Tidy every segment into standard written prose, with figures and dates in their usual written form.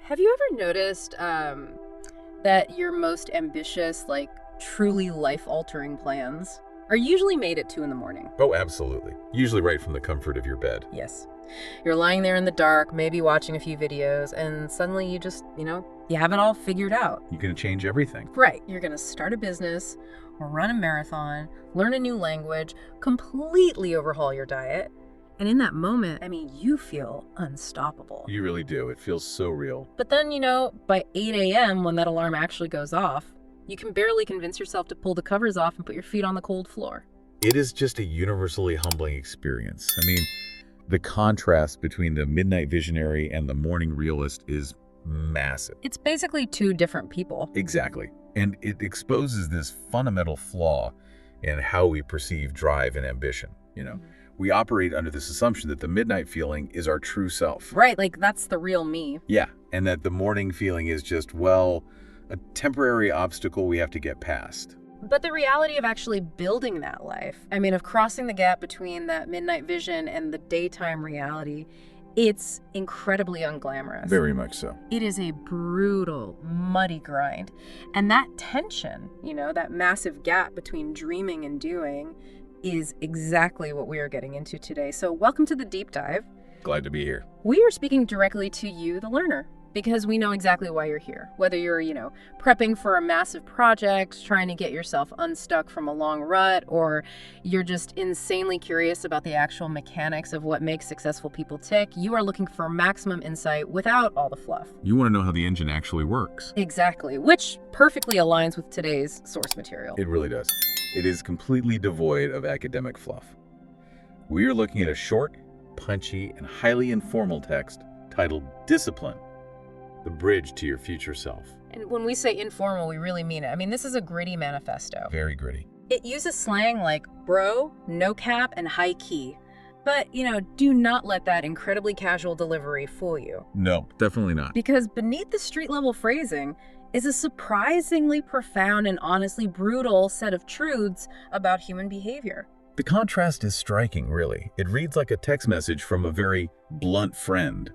Have you ever noticed that your most ambitious, like truly life-altering plans are usually made at 2 in the morning? Oh, absolutely. Usually right from the comfort of your bed. Yes. You're lying there in the dark, maybe watching a few videos, and suddenly you just, you have it all figured out. You're going to change everything. Right. You're going to start a business, or run a marathon, learn a new language, completely overhaul your diet. And in that moment, you feel unstoppable. You really do. It feels so real. But then, by 8 a.m., when that alarm actually goes off, you can barely convince yourself to pull the covers off and put your feet on the cold floor. It is just a universally humbling experience. The contrast between the midnight visionary and the morning realist is massive. It's basically two different people. Exactly. And it exposes this fundamental flaw in how we perceive drive and ambition. We operate under this assumption that the midnight feeling is our true self. Right, like that's the real me. Yeah, and that the morning feeling is just, a temporary obstacle we have to get past. But the reality of actually building that life, of crossing the gap between that midnight vision and the daytime reality, it's incredibly unglamorous. Very much so. It is a brutal, muddy grind. And that tension, that massive gap between dreaming and doing, is exactly what we are getting into today. So welcome to the deep dive. Glad to be here. We are speaking directly to you, the learner, because we know exactly why you're here. Whether you're, prepping for a massive project, trying to get yourself unstuck from a long rut, or you're just insanely curious about the actual mechanics of what makes successful people tick, you are looking for maximum insight without all the fluff. You want to know how the engine actually works. Exactly, which perfectly aligns with today's source material. It really does. It is completely devoid of academic fluff. We are looking at a short, punchy, and highly informal text titled Discipline, the bridge to your future self. And when we say informal, we really mean it. This is a gritty manifesto. Very gritty. It uses slang like bro, no cap, and high key. But, do not let that incredibly casual delivery fool you. No, definitely not. Because beneath the street-level phrasing is a surprisingly profound and honestly brutal set of truths about human behavior. The contrast is striking, really. It reads like a text message from a very blunt friend,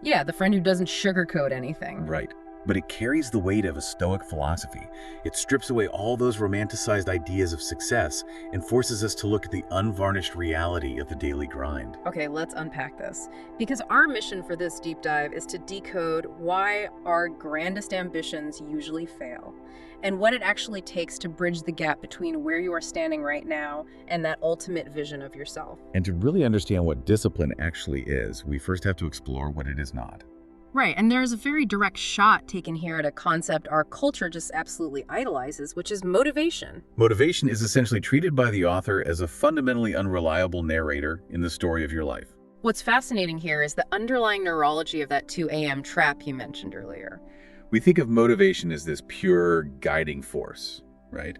Yeah, the friend who doesn't sugarcoat anything. Right. But it carries the weight of a Stoic philosophy. It strips away all those romanticized ideas of success and forces us to look at the unvarnished reality of the daily grind. Okay, let's unpack this. Because our mission for this deep dive is to decode why our grandest ambitions usually fail, and what it actually takes to bridge the gap between where you are standing right now and that ultimate vision of yourself. And to really understand what discipline actually is, we first have to explore what it is not. Right, and there's a very direct shot taken here at a concept our culture just absolutely idolizes, which is motivation. Motivation is essentially treated by the author as a fundamentally unreliable narrator in the story of your life. What's fascinating here is the underlying neurology of that 2 a.m. trap you mentioned earlier. We think of motivation as this pure guiding force, right?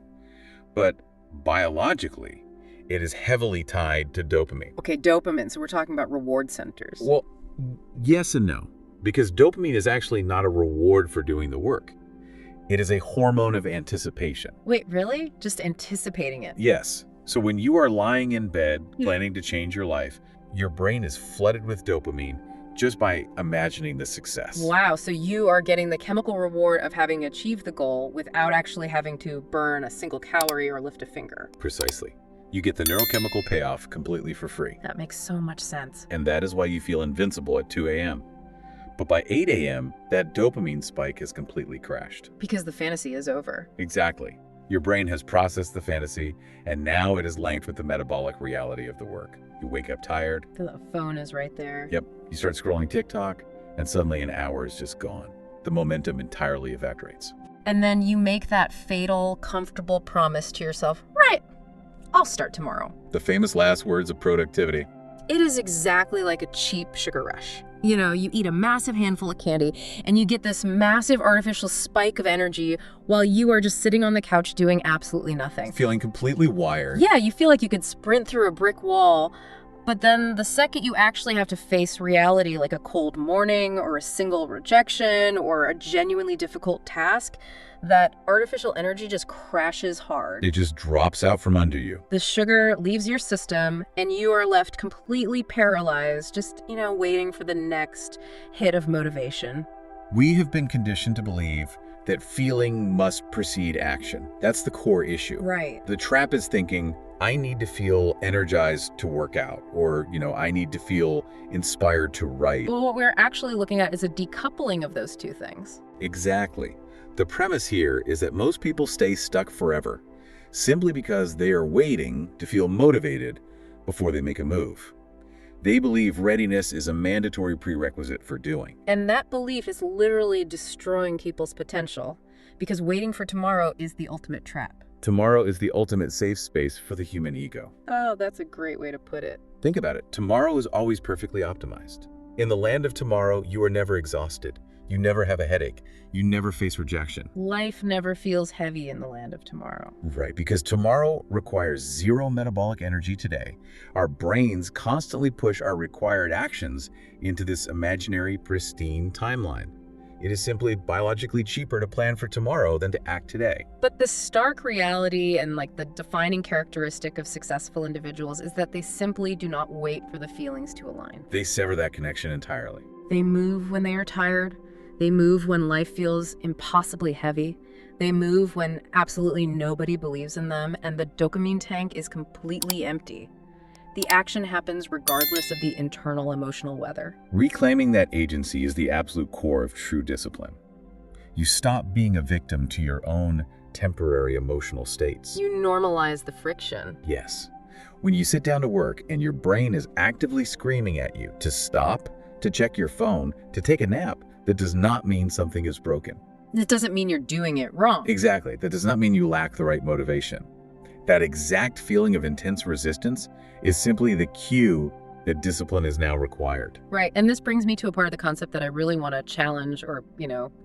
But biologically, it is heavily tied to dopamine. Okay, dopamine, so we're talking about reward centers. Well, yes and no. Because dopamine is actually not a reward for doing the work. It is a hormone of anticipation. Wait, really? Just anticipating it? Yes. So when you are lying in bed planning to change your life, your brain is flooded with dopamine just by imagining the success. Wow, so you are getting the chemical reward of having achieved the goal without actually having to burn a single calorie or lift a finger. Precisely. You get the neurochemical payoff completely for free. That makes so much sense. And that is why you feel invincible at 2 a.m. But by 8 a.m., that dopamine spike has completely crashed. Because the fantasy is over. Exactly. Your brain has processed the fantasy, and now it is linked with the metabolic reality of the work. You wake up tired. The phone is right there. Yep. You start scrolling TikTok, and suddenly an hour is just gone. The momentum entirely evaporates. And then you make that fatal, comfortable promise to yourself, right, I'll start tomorrow. The famous last words of productivity. It is exactly like a cheap sugar rush. You eat a massive handful of candy and you get this massive artificial spike of energy while you are just sitting on the couch doing absolutely nothing. Feeling completely wired. Yeah, you feel like you could sprint through a brick wall, but then the second you actually have to face reality, like a cold morning or a single rejection or a genuinely difficult task, that artificial energy just crashes hard. It just drops out from under you. The sugar leaves your system and you are left completely paralyzed, just, waiting for the next hit of motivation. We have been conditioned to believe that feeling must precede action. That's the core issue. Right. The trap is thinking, I need to feel energized to work out, or, I need to feel inspired to write. Well, what we're actually looking at is a decoupling of those two things. Exactly. The premise here is that most people stay stuck forever, simply because they are waiting to feel motivated before they make a move. They believe readiness is a mandatory prerequisite for doing. And that belief is literally destroying people's potential, because waiting for tomorrow is the ultimate trap. Tomorrow is the ultimate safe space for the human ego. Oh, that's a great way to put it. Think about it. Tomorrow is always perfectly optimized. In the land of tomorrow, you are never exhausted. You never have a headache. You never face rejection. Life never feels heavy in the land of tomorrow. Right, because tomorrow requires zero metabolic energy today. Our brains constantly push our required actions into this imaginary, pristine timeline. It is simply biologically cheaper to plan for tomorrow than to act today. But the stark reality and the defining characteristic of successful individuals is that they simply do not wait for the feelings to align. They sever that connection entirely. They move when they are tired. They move when life feels impossibly heavy. They move when absolutely nobody believes in them and the dopamine tank is completely empty. The action happens regardless of the internal emotional weather. Reclaiming that agency is the absolute core of true discipline. You stop being a victim to your own temporary emotional states. You normalize the friction. Yes. When you sit down to work and your brain is actively screaming at you to stop, to check your phone, to take a nap, that does not mean something is broken. It doesn't mean you're doing it wrong. Exactly. That does not mean you lack the right motivation. That exact feeling of intense resistance is simply the cue that discipline is now required. Right. And this brings me to a part of the concept that I really want to challenge or,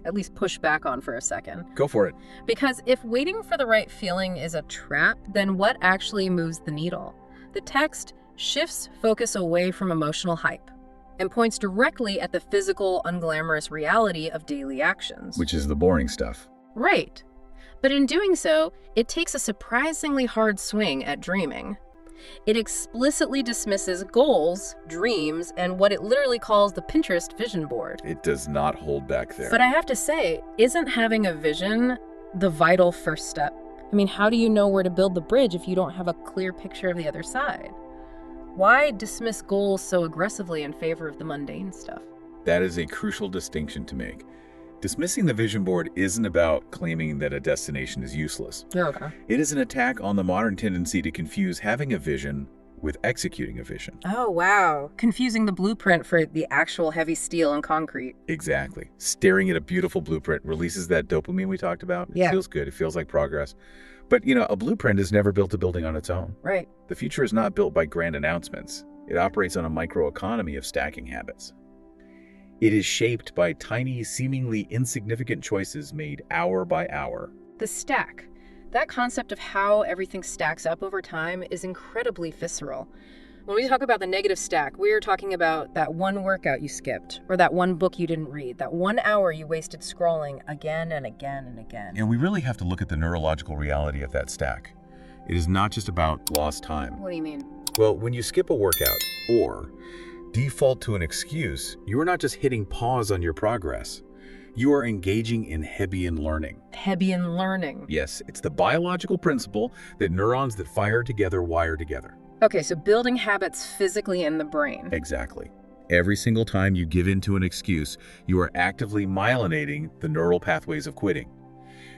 at least push back on for a second. Go for it. Because if waiting for the right feeling is a trap, then what actually moves the needle? The text shifts focus away from emotional hype and points directly at the physical, unglamorous reality of daily actions. Which is the boring stuff. Right. But in doing so, it takes a surprisingly hard swing at dreaming. It explicitly dismisses goals, dreams, and what it literally calls the Pinterest vision board. It does not hold back there. But I have to say, isn't having a vision the vital first step? I mean, how do you know where to build the bridge if you don't have a clear picture of the other side? Why dismiss goals so aggressively in favor of the mundane stuff? That is a crucial distinction to make. Dismissing the vision board isn't about claiming that a destination is useless. Okay. It is an attack on the modern tendency to confuse having a vision with executing a vision. Oh, wow. Confusing the blueprint for the actual heavy steel and concrete. Exactly. Staring at a beautiful blueprint releases that dopamine we talked about. Yeah. It feels good. It feels like progress. But, a blueprint is never built a building on its own. Right. The future is not built by grand announcements. It operates on a microeconomy of stacking habits. It is shaped by tiny, seemingly insignificant choices made hour by hour. The stack. That concept of how everything stacks up over time is incredibly visceral. When we talk about the negative stack, we're talking about that one workout you skipped, or that one book you didn't read, that 1 hour you wasted scrolling again and again and again. And we really have to look at the neurological reality of that stack. It is not just about lost time. What do you mean? Well, when you skip a workout or default to an excuse, you are not just hitting pause on your progress. You are engaging in Hebbian learning. Hebbian learning. Yes, it's the biological principle that neurons that fire together wire together. Okay, so building habits physically in the brain. Exactly. Every single time you give in to an excuse, you are actively myelinating the neural pathways of quitting.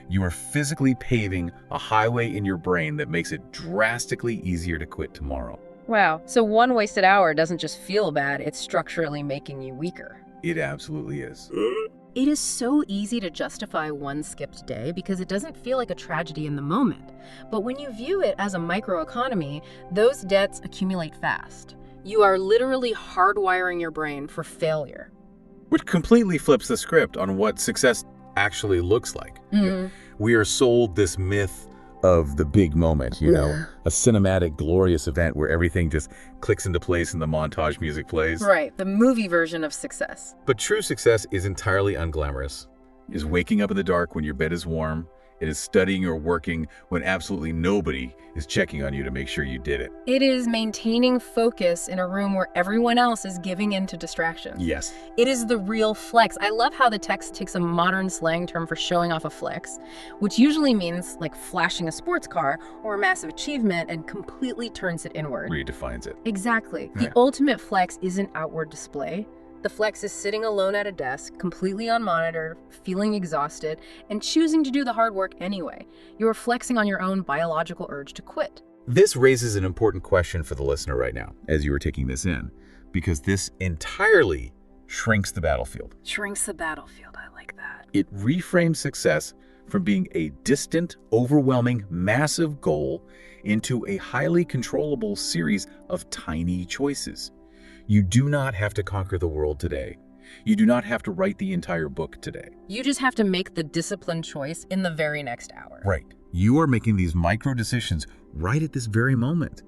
You are physically paving a highway in your brain that makes it drastically easier to quit tomorrow. Wow, so one wasted hour doesn't just feel bad, it's structurally making you weaker. It absolutely is. It is so easy to justify one skipped day because it doesn't feel like a tragedy in the moment. But when you view it as a microeconomy, those debts accumulate fast. You are literally hardwiring your brain for failure. Which completely flips the script on what success actually looks like. We are sold this myth of the big moment, a cinematic, glorious event where everything just clicks into place and the montage music plays. Right, the movie version of success. But true success is entirely unglamorous. Is waking up in the dark when your bed is warm It is studying or working when absolutely nobody is checking on you to make sure you did it. It is maintaining focus in a room where everyone else is giving in to distractions. Yes. It is the real flex. I love how the text takes a modern slang term for showing off a flex, which usually means like flashing a sports car or a massive achievement, and completely turns it inward. Redefines it. Exactly. Yeah. The ultimate flex isn't outward display. The flex is sitting alone at a desk, completely unmonitored, feeling exhausted, and choosing to do the hard work anyway. You're flexing on your own biological urge to quit. This raises an important question for the listener right now, as you are taking this in, because this entirely shrinks the battlefield. Shrinks the battlefield. I like that. It reframes success from being a distant, overwhelming, massive goal into a highly controllable series of tiny choices. You do not have to conquer the world today. You do not have to write the entire book today. You just have to make the disciplined choice in the very next hour. Right. You are making these micro decisions right at this very moment.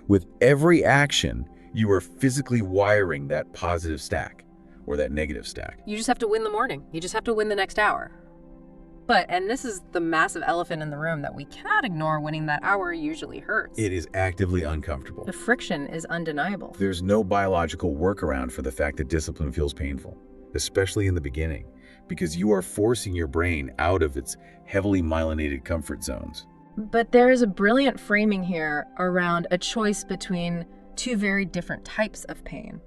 With every action, you are physically wiring that positive stack or that negative stack. You just have to win the morning. You just have to win the next hour. But, and this is the massive elephant in the room that we cannot ignore, winning that hour usually hurts. It is actively uncomfortable. The friction is undeniable. There's no biological workaround for the fact that discipline feels painful, especially in the beginning, because you are forcing your brain out of its heavily myelinated comfort zones. But there is a brilliant framing here around a choice between two very different types of pain.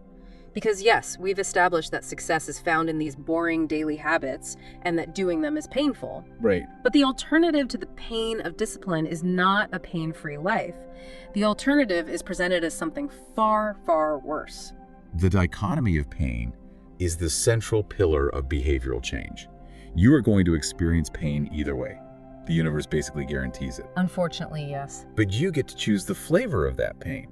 Because yes, we've established that success is found in these boring daily habits and that doing them is painful. Right. But the alternative to the pain of discipline is not a pain-free life. The alternative is presented as something far, far worse. The dichotomy of pain is the central pillar of behavioral change. You are going to experience pain either way. The universe basically guarantees it. Unfortunately, yes. But you get to choose the flavor of that pain.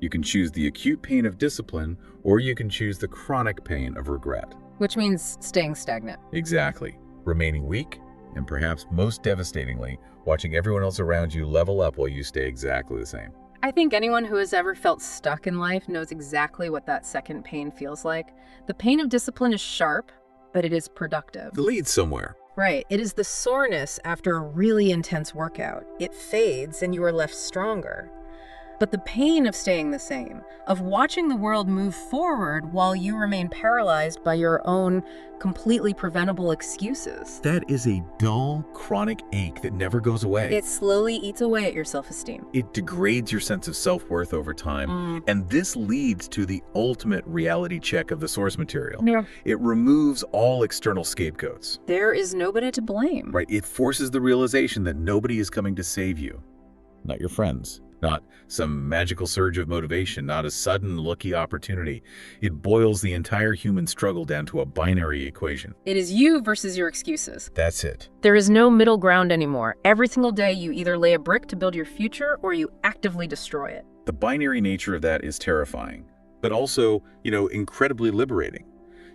You can choose the acute pain of discipline, or you can choose the chronic pain of regret. Which means staying stagnant. Exactly. Remaining weak, and perhaps most devastatingly, watching everyone else around you level up while you stay exactly the same. I think anyone who has ever felt stuck in life knows exactly what that second pain feels like. The pain of discipline is sharp, but it is productive. It leads somewhere. Right. It is the soreness after a really intense workout. It fades and you are left stronger. But the pain of staying the same, of watching the world move forward while you remain paralyzed by your own completely preventable excuses. That is a dull, chronic ache that never goes away. It slowly eats away at your self-esteem. It degrades your sense of self-worth over time. And this leads to the ultimate reality check of the source material. Yeah. It removes all external scapegoats. There is nobody to blame. Right. It forces the realization that nobody is coming to save you. Not your friends. Not some magical surge of motivation, not a sudden lucky opportunity. It boils the entire human struggle down to a binary equation. It is you versus your excuses. That's it. There is no middle ground anymore. Every single day you either lay a brick to build your future or you actively destroy it. The binary nature of that is terrifying, but also, incredibly liberating.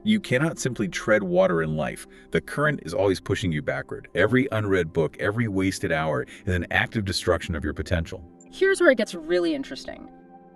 You cannot simply tread water in life. The current is always pushing you backward. Every unread book, every wasted hour is an active destruction of your potential. Here's where it gets really interesting.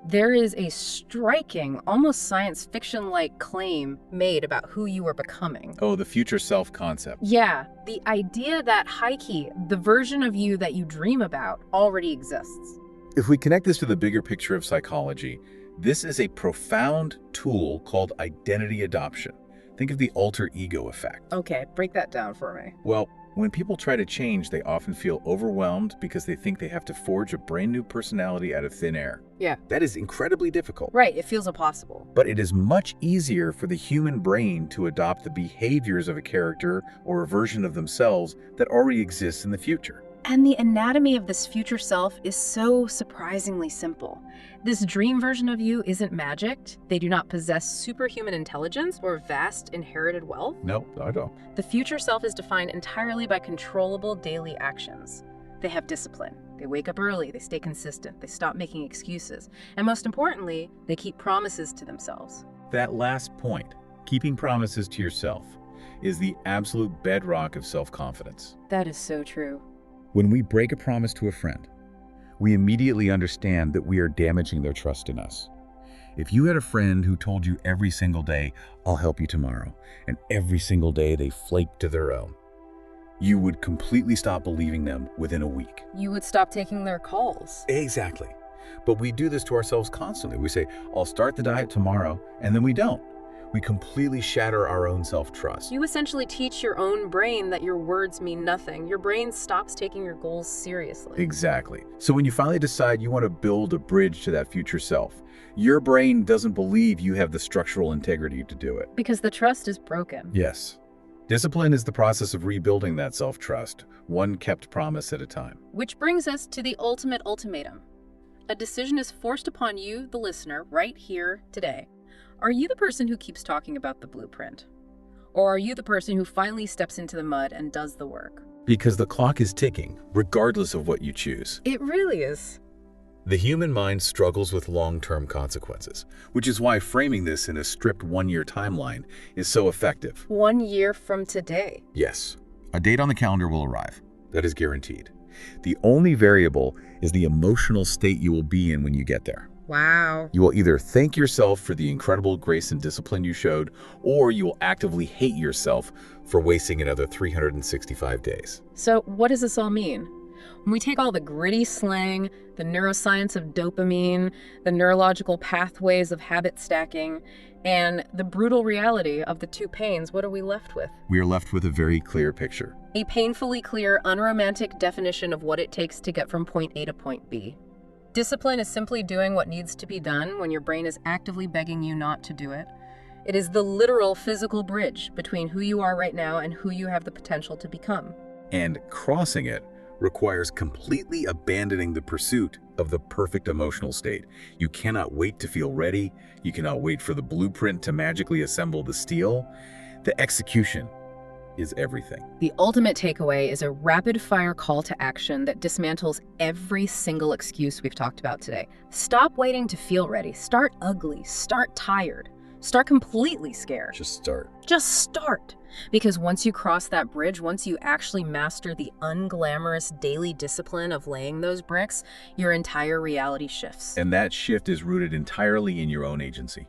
There is a striking, almost science fiction-like claim made about who you are becoming. Oh, the future self concept. Yeah, the idea that Heike, the version of you that you dream about, already exists. If we connect this to the bigger picture of psychology, this is a profound tool called identity adoption. Think of the alter ego effect. Okay, break that down for me. Well, when people try to change, they often feel overwhelmed because they think they have to forge a brand new personality out of thin air. Yeah. That is incredibly difficult. Right, it feels impossible. But it is much easier for the human brain to adopt the behaviors of a character or a version of themselves that already exists in the future. And the anatomy of this future self is so surprisingly simple. This dream version of you isn't magicked. They do not possess superhuman intelligence or vast inherited wealth. No, I don't. The future self is defined entirely by controllable daily actions. They have discipline. They wake up early. They stay consistent. They stop making excuses. And most importantly, they keep promises to themselves. That last point, keeping promises to yourself, is the absolute bedrock of self-confidence. That is so true. When we break a promise to a friend, we immediately understand that we are damaging their trust in us. If you had a friend who told you every single day, "I'll help you tomorrow," and every single day they flaked to their own, You would completely stop believing them within a week. You would stop taking their calls. Exactly. But we do this to ourselves constantly. We say, I'll start the diet tomorrow, and then we don't. We completely shatter our own self-trust. You essentially teach your own brain that your words mean nothing. Your brain stops taking your goals seriously. Exactly. So when you finally decide you want to build a bridge to that future self, your brain doesn't believe you have the structural integrity to do it. Because the trust is broken. Yes. Discipline is the process of rebuilding that self-trust, one kept promise at a time. Which brings us to the ultimate ultimatum. A decision is forced upon you, the listener, right here, today. Are you the person who keeps talking about the blueprint? Or are you the person who finally steps into the mud and does the work? Because the clock is ticking, regardless of what you choose. It really is. The human mind struggles with long-term consequences, which is why framing this in a strict one-year timeline is so effective. 1 year from today. Yes, a date on the calendar will arrive. That is guaranteed. The only variable is the emotional state you will be in when you get there. Wow. You will either thank yourself for the incredible grace and discipline you showed, or you will actively hate yourself for wasting another 365 days. So what does this all mean? When we take all the gritty slang, the neuroscience of dopamine, the neurological pathways of habit stacking, and the brutal reality of the two pains, what are we left with? We are left with a very clear picture. A painfully clear, unromantic definition of what it takes to get from point A to point B. Discipline is simply doing what needs to be done when your brain is actively begging you not to do it. It is the literal physical bridge between who you are right now and who you have the potential to become. And crossing it requires completely abandoning the pursuit of the perfect emotional state. You cannot wait to feel ready. You cannot wait for the blueprint to magically assemble the steel. The execution is everything. The ultimate takeaway is a rapid-fire call to action that dismantles every single excuse we've talked about today. Stop waiting to feel ready. Start ugly. Start tired. Start completely scared. Just start. Just start. Because once you cross that bridge, once you actually master the unglamorous daily discipline of laying those bricks, your entire reality shifts. And that shift is rooted entirely in your own agency.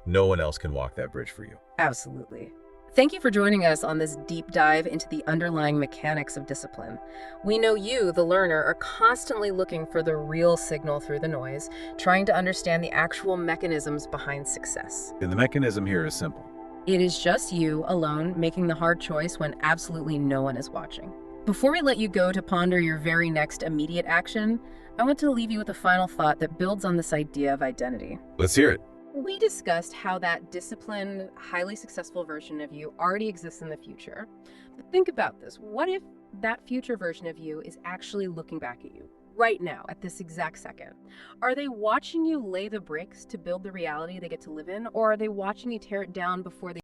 No one else can walk that bridge for you. Absolutely. Thank you for joining us on this deep dive into the underlying mechanics of discipline. We know you, the learner, are constantly looking for the real signal through the noise, trying to understand the actual mechanisms behind success. And the mechanism here is simple. It is just you, alone, making the hard choice when absolutely no one is watching. Before we let you go to ponder your very next immediate action, I want to leave you with a final thought that builds on this idea of identity. Let's hear it. We discussed how that disciplined, highly successful version of you already exists in the future. But think about this. What if that future version of you is actually looking back at you right now, at this exact second? Are they watching you lay the bricks to build the reality they get to live in, or are they watching you tear it down before they